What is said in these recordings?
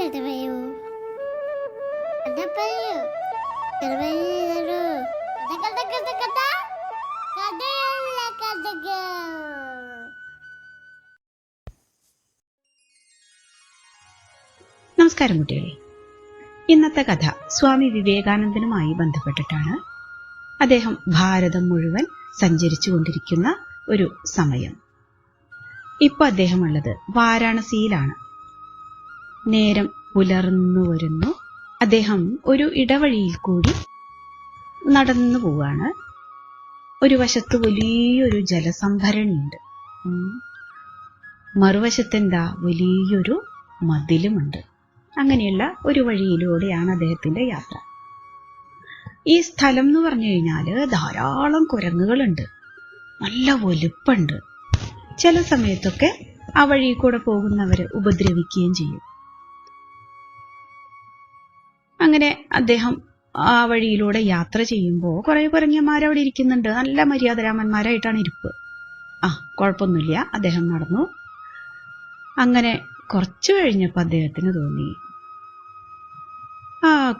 കഥ പറയൂ, കഥ പറയൂ, കഥ പറയൂ, കഥ കഥ കഥ കഥ കഥയല്ല കഥകൾ. നമസ്കാരം കുട്ടികളെ. ഇന്നത്തെ കഥ സ്വാമി വിവേകാനന്ദനുമായി ബന്ധപ്പെട്ടിട്ടാണ്. അദ്ദേഹം ഭാരതം മുഴുവൻ സഞ്ചരിച്ചു കൊണ്ടിരിക്കുന്ന ഒരു സമയം. ഇപ്പൊ അദ്ദേഹം ഉള്ളത് വാരാണസിയിലാണ്. നേരം പുലർന്നു വരുന്നു. അദ്ദേഹം ഒരു ഇടവഴിയിൽ കൂടി നടന്നു പോവാണ്. ഒരു വശത്ത് വലിയൊരു ജലസംഭരണിയുണ്ട്. മറുവശത്തെന്താ വലിയൊരു മതിലുമുണ്ട്. അങ്ങനെയുള്ള ഒരു വഴിയിലൂടെയാണ് അദ്ദേഹത്തിന്റെ യാത്ര. ഈ സ്ഥലം എന്ന് പറഞ്ഞു കഴിഞ്ഞാല് ധാരാളം കുരങ്ങുകളുണ്ട്, നല്ല വലുപ്പുണ്ട്. ചില സമയത്തൊക്കെ ആ വഴി കൂടെ പോകുന്നവരെ ഉപദ്രവിക്കുകയും ചെയ്യും. അങ്ങനെ അദ്ദേഹം ആ വഴിയിലൂടെ യാത്ര ചെയ്യുമ്പോൾ കുറെ കുരങ്ങന്മാരവിടെ ഇരിക്കുന്നുണ്ട്. നല്ല മര്യാദരാമന്മാരായിട്ടാണ് ഇരിപ്പ്. കുഴപ്പമൊന്നുമില്ല, അദ്ദേഹം നടന്നു. അങ്ങനെ കുറച്ചു കഴിഞ്ഞപ്പോൾ അദ്ദേഹത്തിന് തോന്നി,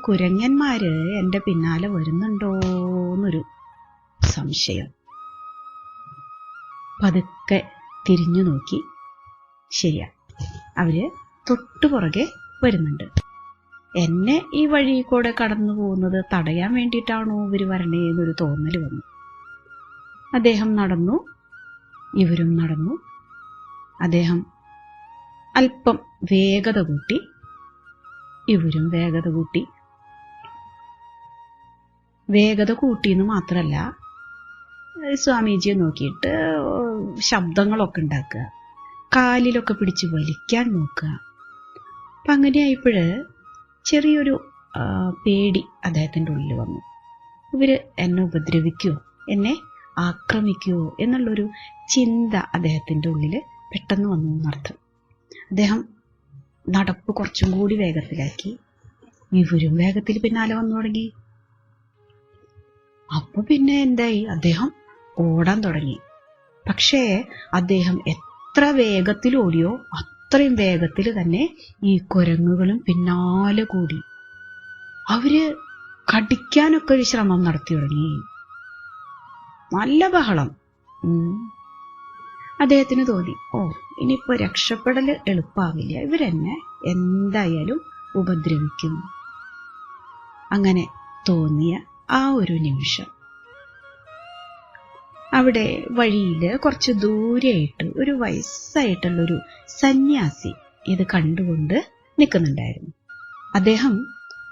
കുരങ്ങന്മാര് എന്റെ പിന്നാലെ വരുന്നുണ്ടോന്നൊരു സംശയം. പതുക്കെ തിരിഞ്ഞു നോക്കി. ശരിയാ, അവര് തൊട്ടുപുറകെ വരുന്നുണ്ട്. എന്നെ ഈ വഴി കൂടെ കടന്നു പോകുന്നത് തടയാൻ വേണ്ടിയിട്ടാണോ ഇവര് വരണേന്നൊരു തോന്നൽ വന്നു. അദ്ദേഹം നടന്നു, ഇവരും നടന്നു. അദ്ദേഹം അല്പം വേഗത കൂട്ടി, ഇവരും വേഗത കൂട്ടി. വേഗത കൂട്ടിയെന്ന് മാത്രല്ല, സ്വാമിജിയെ നോക്കിയിട്ട് ശബ്ദങ്ങളൊക്കെ ഉണ്ടാക്കുക, കാലിലൊക്കെ പിടിച്ച് വലിക്കാൻ നോക്കുക. അപ്പം അങ്ങനെയായപ്പോഴ് ചെറിയൊരു പേടി അദ്ദേഹത്തിൻ്റെ ഉള്ളിൽ വന്നു. ഇവര് എന്നെ ഉപദ്രവിക്കുമോ, എന്നെ ആക്രമിക്കുമോ എന്നുള്ളൊരു ചിന്ത അദ്ദേഹത്തിൻ്റെ ഉള്ളിൽ പെട്ടെന്ന് വന്നു എന്നർത്ഥം. അദ്ദേഹം നടപ്പ് കുറച്ചും കൂടി വേഗത്തിലാക്കി. ഇവരും വേഗത്തിൽ പിന്നാലെ വന്നു തുടങ്ങി. അപ്പൊ പിന്നെ എന്തായി, അദ്ദേഹം ഓടാൻ തുടങ്ങി. പക്ഷേ അദ്ദേഹം എത്ര വേഗത്തിൽ ഓടിയോ അത്രയും വേഗത്തിൽ തന്നെ ഈ കുരങ്ങുകളും പിന്നാലെ കൂടി. അവര് കടിക്കാനൊക്കെ ഒരു ശ്രമം നടത്തി തുടങ്ങി. നല്ല ബഹളം. അദ്ദേഹത്തിന് തോന്നി, ഇനിയിപ്പോ രക്ഷപ്പെടൽ എളുപ്പാവില്ല, ഇവരെന്നെ എന്തായാലും ഉപദ്രവിക്കും. അങ്ങനെ തോന്നിയ ആ ഒരു നിമിഷം അവിടെ വഴിയില് കുറച്ച് ദൂരെയായിട്ട് ഒരു വയസ്സായിട്ടുള്ളൊരു സന്യാസി ഇത് കണ്ടുകൊണ്ട് നിൽക്കുന്നുണ്ടായിരുന്നു. അദ്ദേഹം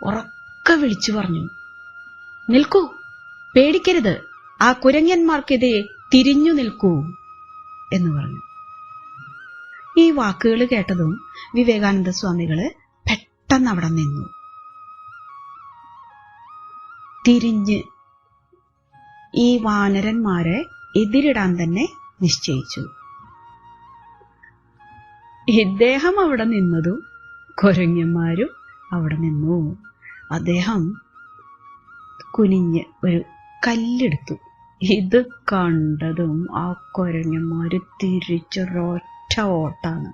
ഉറക്കെ വിളിച്ചു പറഞ്ഞു, നിൽക്കൂ, പേടിക്കരുത്, ആ കുരങ്ങന്മാർക്കെതിരെ തിരിഞ്ഞു നിൽക്കൂ എന്ന് പറഞ്ഞു. ഈ വാക്കുകൾ കേട്ടതും വിവേകാനന്ദ സ്വാമികള് പെട്ടെന്ന് അവിടെ നിന്നു. തിരിഞ്ഞ് ഈ വാനരന്മാരെ എതിരിടാൻ തന്നെ നിശ്ചയിച്ചു. ഇദ്ദേഹം അവിടെ നിന്നതും കുരങ്ങന്മാരും അവിടെ നിന്നു. അദ്ദേഹം കുനിഞ്ഞ് ഒരു കല്ലെടുത്തു. ഇത് കണ്ടതും ആ കുരങ്ങന്മാര് തിരിച്ചൊരൊറ്റ ഓട്ടാണ്.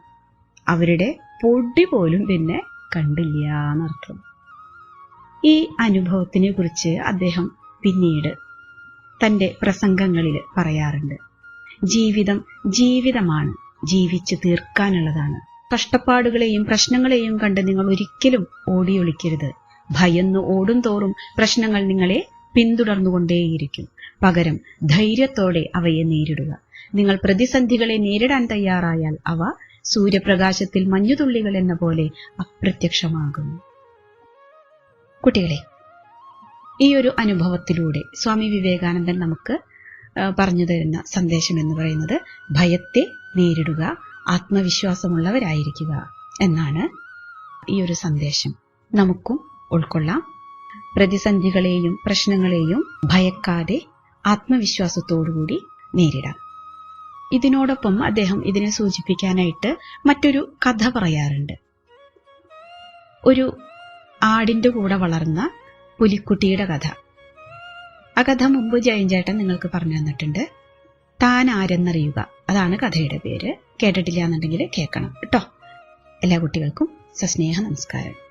അവരുടെ പൊടി പോലും പിന്നെ കണ്ടില്ല എന്നർത്ഥം. ഈ അനുഭവത്തിനെ കുറിച്ച് അദ്ദേഹം പിന്നീട് തൻ്റെ പ്രസംഗങ്ങളിൽ പറയാറുണ്ട്. ജീവിതം ജീവിതമാണ്, ജീവിച്ചു തീർക്കാനുള്ളതാണ്. കഷ്ടപ്പാടുകളെയും പ്രശ്നങ്ങളെയും കണ്ട് നിങ്ങൾ ഒരിക്കലും ഓടിയൊളിക്കരുത്. ഭയന്ന് ഓടും തോറും പ്രശ്നങ്ങൾ നിങ്ങളെ പിന്തുടർന്നുകൊണ്ടേയിരിക്കും. പകരം ധൈര്യത്തോടെ അവയെ നേരിടുക. നിങ്ങൾ പ്രതിസന്ധികളെ നേരിടാൻ തയ്യാറായാൽ അവ സൂര്യപ്രകാശത്തിൽ മഞ്ഞുതുള്ളികൾ എന്ന പോലെ അപ്രത്യക്ഷമാകും. കുട്ടികളെ, ഈ ഒരു അനുഭവത്തിലൂടെ സ്വാമി വിവേകാനന്ദൻ നമുക്ക് പറഞ്ഞു തരുന്ന സന്ദേശം എന്ന് പറയുന്നത് ഭയത്തെ നേരിടുക, ആത്മവിശ്വാസമുള്ളവരായിരിക്കുക എന്നാണ്. ഈ ഒരു സന്ദേശം നമുക്കും ഉൾക്കൊള്ളാം. പ്രതിസന്ധികളെയും പ്രശ്നങ്ങളെയും ഭയക്കാതെ ആത്മവിശ്വാസത്തോടുകൂടി നേരിടാം. ഇതിനോടൊപ്പം അദ്ദേഹം ഇതിനെ സൂചിപ്പിക്കാനായിട്ട് മറ്റൊരു കഥ പറയാറുണ്ട്. ഒരു ആടിന്റെ കൂടെ വളർന്ന പുലിക്കുട്ടിയുടെ കഥ. ആ കഥ മുമ്പ് ജയൻചേട്ടൻ നിങ്ങൾക്ക് പറഞ്ഞു തന്നിട്ടുണ്ട്. താൻ ആരെന്നറിയുക, അതാണ് കഥയുടെ പേര്. കേട്ടിട്ടില്ല എന്നുണ്ടെങ്കിൽ കേൾക്കണം കേട്ടോ. എല്ലാ കുട്ടികൾക്കും സസ്നേഹ നമസ്കാരം.